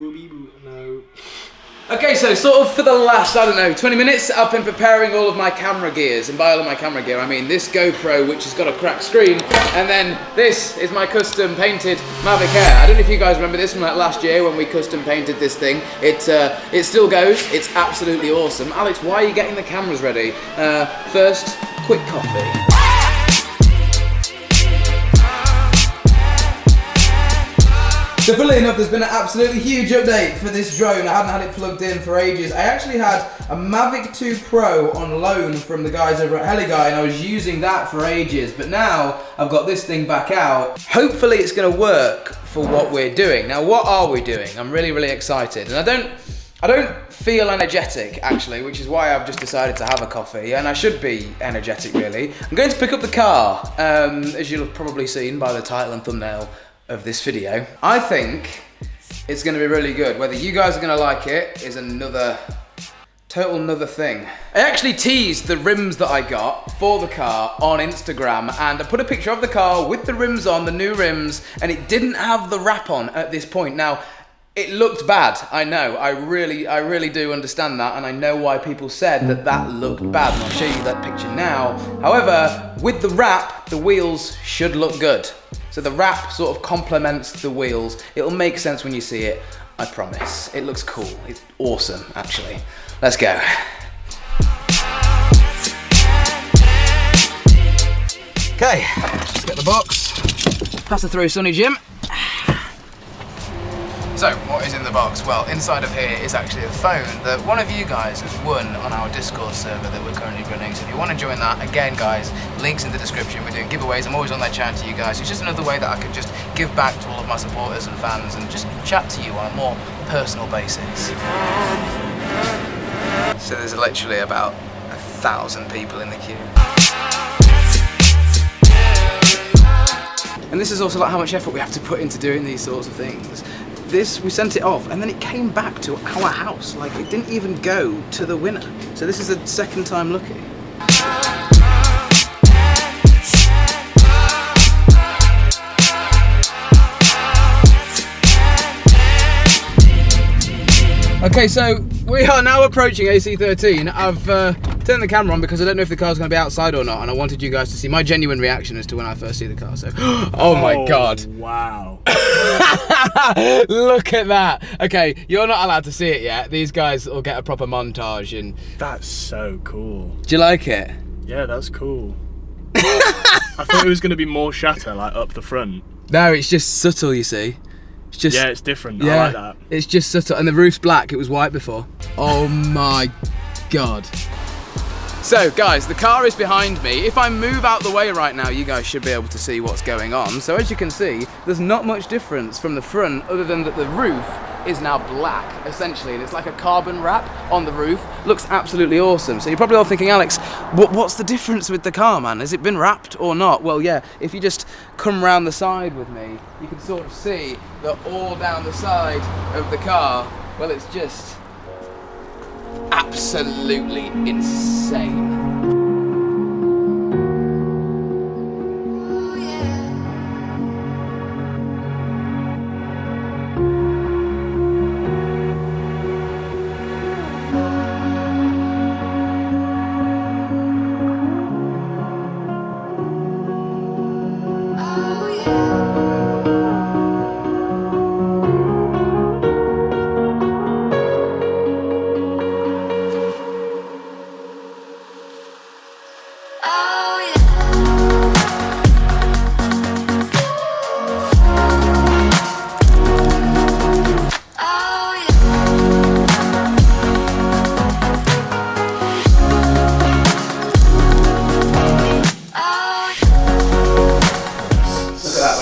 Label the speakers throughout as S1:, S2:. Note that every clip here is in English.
S1: No.
S2: Okay, so sort of for the last, 20 minutes, I've been preparing all of my camera gears, and by all of my camera gear, I mean this GoPro, which has got a cracked screen, and then this is my custom painted Mavic Air. I don't know if you guys remember this from like last year when we custom painted this thing. It still goes, it's absolutely awesome. Alex, why are you getting the cameras ready? First, quick coffee. So funnily enough, there's been an absolutely huge update for this drone. I hadn't had it plugged in for ages. I actually had a Mavic 2 Pro on loan from the guys over at HeliGuy, and I was using that for ages. But now I've got this thing back out. Hopefully it's going to work for what we're doing. Now, what are we doing? I'm really, really excited. And I don't feel energetic, actually, which is why I've just decided to have a coffee, and I should be energetic, really. I'm going to pick up the car, as you'll have probably seen by the title and thumbnail of this video. I think it's going to be really good. Whether you guys are going to like it is another thing. I actually teased the rims that I got for the car on Instagram, and I put a picture of the car with the rims on, the new rims, and it didn't have the wrap on at this point. Now, it looked bad, I know. I really do understand that, and I know why people said that that looked bad, and I'll show you that picture now. However, with the wrap, the wheels should look good. So the wrap sort of complements the wheels. It'll make sense when you see it, I promise. It looks cool. It's awesome, actually. Let's go. Okay, let's get the box. Pass it through, Sonny Jim. So, what is in the box? Well, inside of here is actually a phone that one of you guys has won on our Discord server that we're currently running. So if you want to join that, again guys, links in the description. We're doing giveaways. I'm always on there chatting to you guys. It's just another way that I can just give back to all of my supporters and fans and just chat to you on a more personal basis. So there's literally about 1,000 people in the queue. And this is also like how much effort we have to put into doing these sorts of things. This, we sent it off, and then it came back to our house. Like, it didn't even go to the winner. So this is the second time lucky. Okay, so we are now approaching AC13. I've turned the camera on because I don't know if the car's going to be outside or not, and I wanted you guys to see my genuine reaction as to when I first see the car. So, oh my god! Wow! Look at that. Okay, you're not allowed to see it yet. These guys will get a proper montage, and
S1: that's so cool.
S2: Do you like it?
S1: Yeah, that's cool. I thought it was going to be more shatter, like up the front.
S2: No, it's just subtle. You see. It's just,
S1: yeah, it's different. Yeah, I like that.
S2: It's just subtle. And the roof's black. It was white before. Oh my god. So guys, the car is behind me. If I move out the way right now, you guys should be able to see what's going on. So as you can see, there's not much difference from the front other than that the roof is now black, essentially, and it's like a carbon wrap on the roof. Looks absolutely awesome. So you're probably all thinking, Alex, what's the difference with the car, man? Has it been wrapped or not? Well, yeah, if you just come round the side with me, you can sort of see that all down the side of the car, well, it's just absolutely insane.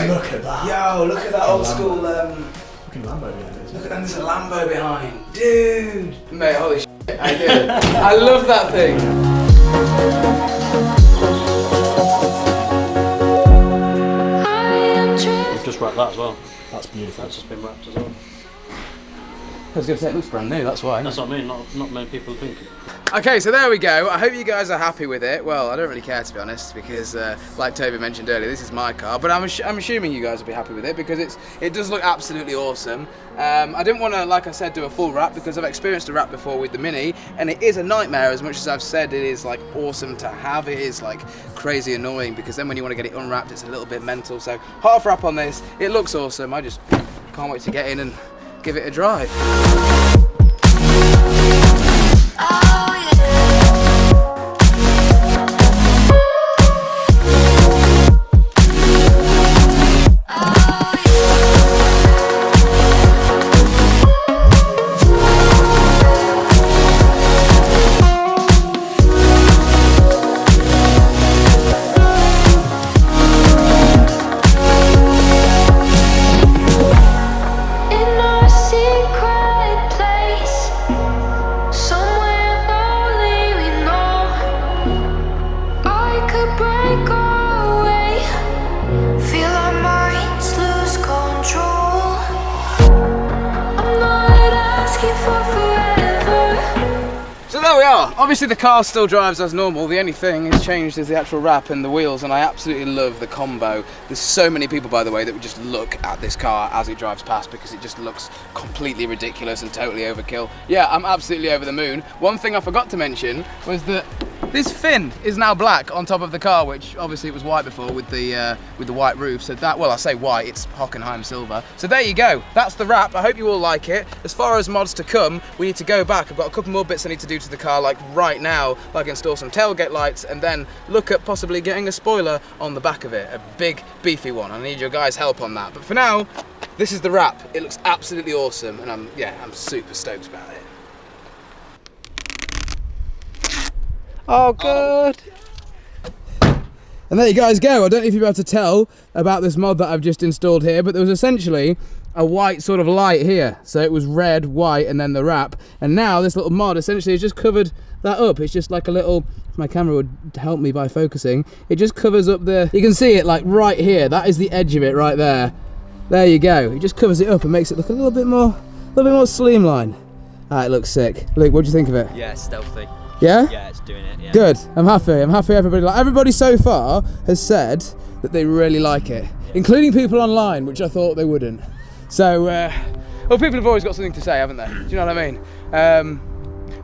S1: Look at that.
S2: Yo, look at that old school.
S1: Fucking Lambo behind it.
S2: Look at that, there's a Lambo behind. Dude! Mate, holy shit, I do. I love that thing.
S1: We've just wrapped that as well. That's beautiful. That's just been wrapped as well.
S2: I was going to say, it looks brand new, that's why.
S1: That's what I mean, not many people think it.
S2: Okay, so there we go. I hope you guys are happy with it. Well, I don't really care, to be honest, because like Toby mentioned earlier, this is my car, but I'm assuming you guys will be happy with it because it does look absolutely awesome. I didn't want to, like I said, do a full wrap because I've experienced a wrap before with the Mini, and it is a nightmare. As much as I've said it is like awesome to have, it is like crazy annoying because then when you want to get it unwrapped, it's a little bit mental. So half wrap on this, it looks awesome. I just can't wait to get in and give it a drive. There we are. Obviously the car still drives as normal. The only thing that's changed is the actual wrap and the wheels, and I absolutely love the combo. There's so many people, by the way, that would just look at this car as it drives past because it just looks completely ridiculous and totally overkill. Yeah, I'm absolutely over the moon. One thing I forgot to mention was that this fin is now black on top of the car, which obviously it was white before with the white roof. So that, well, I say white, it's Hockenheim silver. So there you go. That's the wrap. I hope you all like it. As far as mods to come, we need to go back. I've got a couple more bits I need to do to the car, like right now, like install some tailgate lights and then look at possibly getting a spoiler on the back of it, a big beefy one. I need your guys' help on that. But for now, this is the wrap. It looks absolutely awesome, and I'm super stoked about it. Oh, good. And there you guys go. I don't know if you're able to tell about this mod that I've just installed here, but there was essentially a white sort of light here. So it was red, white, and then the wrap. And now this little mod essentially has just covered that up. It's just like a little, if my camera would help me by focusing, it just covers up the, you can see it like right here. That is the edge of it right there. There you go. It just covers it up and makes it look a little bit more streamlined. Ah, it looks sick. Luke, what do you think of it?
S3: Yeah, stealthy.
S2: Yeah?
S3: Yeah, it's doing it, yeah.
S2: Good. I'm happy. Everybody so far has said that they really like it, including people online, which I thought they wouldn't. So, well, people have always got something to say, haven't they? Do you know what I mean?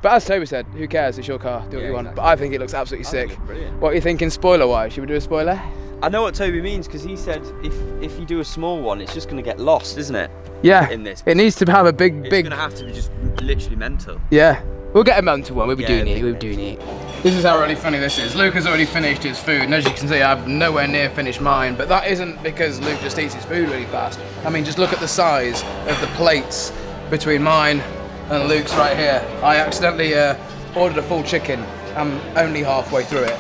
S2: But as Toby said, who cares? It's your car. Do what you want.
S3: Exactly.
S2: But I think it looks absolutely sick.
S3: Brilliant.
S2: What are you thinking spoiler-wise? Should we do a spoiler?
S3: I know what Toby means because he said if you do a small one, it's just going to get lost, isn't it?
S2: Yeah.
S3: In this.
S2: It needs to have a big.
S3: It's going to have to be just literally mental.
S2: Yeah. We'll get a mental one. We'll be doing it.
S3: big
S2: We'll be doing it. This is how really funny this is. Luke has already finished his food, and as you can see, I've nowhere near finished mine. But that isn't because Luke just eats his food really fast. I mean, just look at the size of the plates between mine and Luke's right here. I accidentally ordered a full chicken. I'm only halfway through it.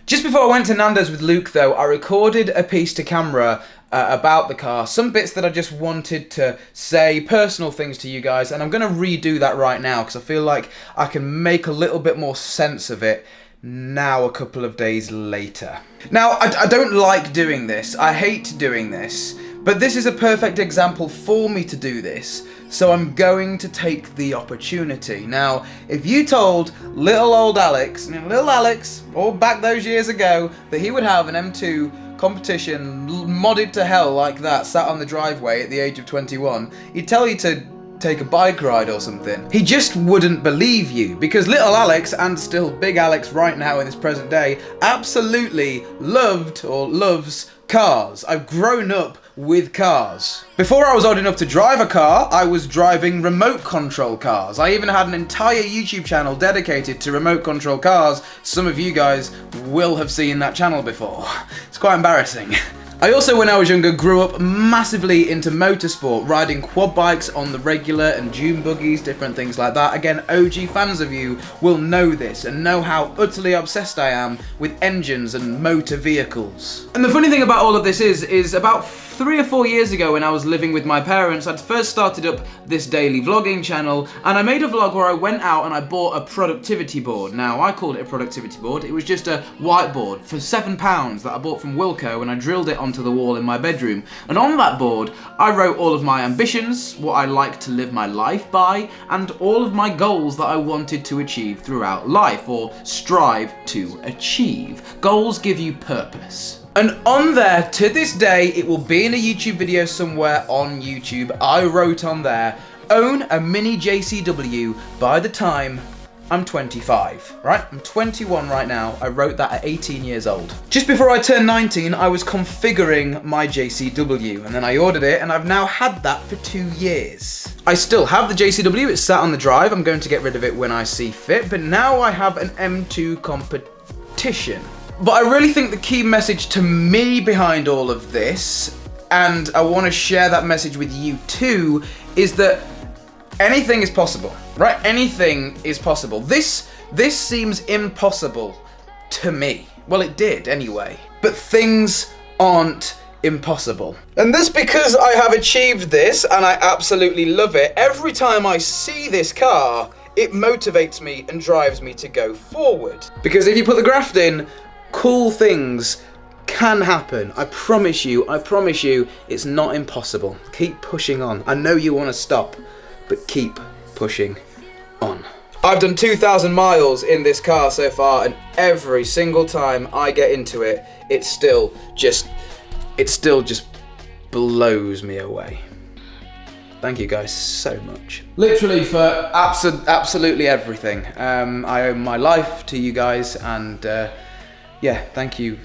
S2: Just before I went to Nando's with Luke, though, I recorded a piece to camera about the car, some bits that I just wanted to say, personal things to you guys, and I'm going to redo that right now because I feel like I can make a little bit more sense of it now a couple of days later. Now, I don't like doing this, I hate doing this, but this is a perfect example for me to do this, so I'm going to take the opportunity. Now, if you told little old Alex, all back those years ago, that he would have an M2 competition modded to hell like that sat on the driveway at the age of 21, he'd tell you to take a bike ride or something. He just wouldn't believe you, because little Alex, and still big Alex right now in this present day, absolutely loved or loves cars. I've grown up with cars. Before I was old enough to drive a car, I was driving remote control cars. I even had an entire YouTube channel dedicated to remote control cars. Some of you guys will have seen that channel before. It's quite embarrassing. I also, when I was younger, grew up massively into motorsport, riding quad bikes on the regular and dune buggies, different things like that. Again, OG fans of you will know this and know how utterly obsessed I am with engines and motor vehicles. And the funny thing about all of this is about 3 or 4 years ago when I was living with my parents, I'd first started up this daily vlogging channel, and I made a vlog where I went out and I bought a productivity board. Now, I called it a productivity board. It was just a whiteboard for £7 that I bought from Wilko, and I drilled it onto the wall in my bedroom. And on that board, I wrote all of my ambitions, what I like to live my life by, and all of my goals that I wanted to achieve throughout life, or strive to achieve. Goals give you purpose. And on there, to this day, it will be in a YouTube video somewhere on YouTube, I wrote on there, own a mini JCW by the time I'm 25, right? I'm 21 right now. I wrote that at 18 years old. Just before I turned 19, I was configuring my JCW, and then I ordered it, and I've now had that for 2 years. I still have the JCW, it's sat on the drive. I'm going to get rid of it when I see fit, but now I have an M2 competition. But I really think the key message to me behind all of this, and I want to share that message with you too, is that anything is possible, right? Anything is possible. This seems impossible to me. Well, it did anyway. But things aren't impossible. And that's because I have achieved this and I absolutely love it. Every time I see this car, it motivates me and drives me to go forward. Because if you put the graft in, cool things can happen. I promise you, it's not impossible. Keep pushing on. I know you want to stop, but keep pushing on. I've done 2,000 miles in this car so far, and every single time I get into it, it still just blows me away. Thank you guys so much. Literally for absolutely everything. I owe my life to you guys, and yeah, thank you.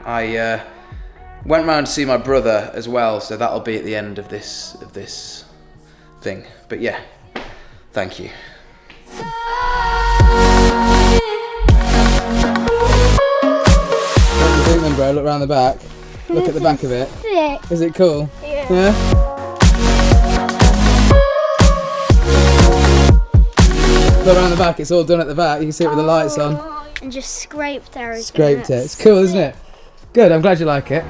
S2: I went round to see my brother as well, so that'll be at the end of this thing. But yeah, thank you.
S4: What
S2: do you think then, bro? Look round the back. Look at the back of it.
S4: Sick.
S2: Is it cool?
S4: Yeah.
S2: Look around the back, it's all done at the back. You can see it with the lights on.
S4: And just scraped everything.
S2: Scraped it. It's cool, isn't it? Good, I'm glad you like it.